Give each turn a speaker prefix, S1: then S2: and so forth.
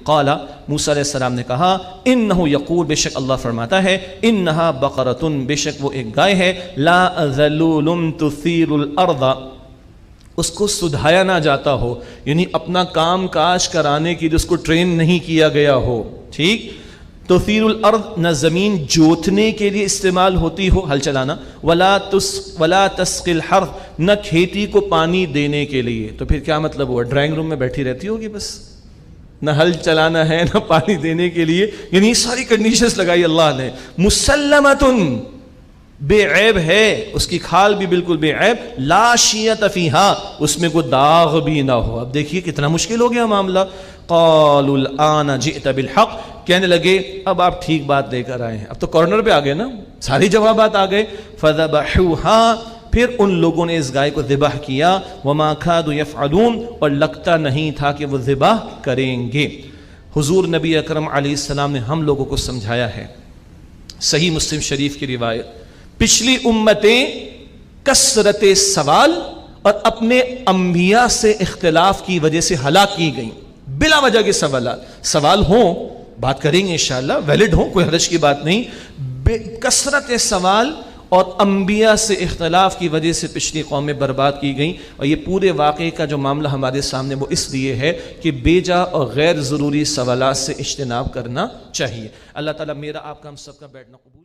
S1: قال موسیٰ علیہ السلام نے کہا انہو یقول، بے شک اللہ فرماتا ہے، انہا بقرتن، بے شک وہ ایک گائے ہے، لا ذلول تثیر الارض، اس کو سدھایا نہ جاتا ہو، یعنی اپنا کام کاج کرانے کے لیے اس کو ٹرین نہیں کیا گیا ہو، ٹھیک۔ تثیر الارض، نہ زمین جوتنے کے لیے استعمال ہوتی ہو، ہل چلانا، ولا تسقی الحرث، نہ کھیتی کو پانی دینے کے لیے۔ تو پھر کیا مطلب ہوا؟ ڈرائنگ روم میں بیٹھی رہتی ہوگی بس، نہ ہل چلانا ہے نہ پانی دینے کے لیے، یعنی ساری کنڈیشنز لگائی اللہ نے۔ مسلمتن، بے عیب ہے، اس کی کھال بھی بالکل بے عیب، لا شیۃ فیہا، اس میں کوئی داغ بھی نہ ہو۔ اب دیکھیے کتنا مشکل ہو گیا معاملہ۔ قالوا الآن جئت بالحق، کہنے لگے اب آپ ٹھیک بات لے کر آئے ہیں، اب تو کارنر پہ آ گئے نا، ساری جوابات آ گئے۔ فذبحوها، پھر ان لوگوں نے اس گائے کو ذبح کیا، وما كادوا يفعلون، اور لگتا نہیں تھا کہ وہ ذبح کریں گے۔ حضور نبی اکرم علیہ السلام نے ہم لوگوں کو سمجھایا ہے، صحیح مسلم شریف کی روایت، پچھلی امتیں کثرت سوال اور اپنے انبیاء سے اختلاف کی وجہ سے ہلاک کی گئیں، بلا وجہ کے سوالات، سوال ہوں بات کریں گے انشاءاللہ، ویلڈ ہوں، کوئی حرج کی بات نہیں، کثرت سوال اور انبیاء سے اختلاف کی وجہ سے پچھلی قومیں برباد کی گئیں۔ اور یہ پورے واقعے کا جو معاملہ ہمارے سامنے وہ اس لیے ہے کہ بیجا اور غیر ضروری سوالات سے اجتناب کرنا چاہیے۔ اللہ تعالیٰ میرا آپ کا ہم سب کا بیٹھنا قبول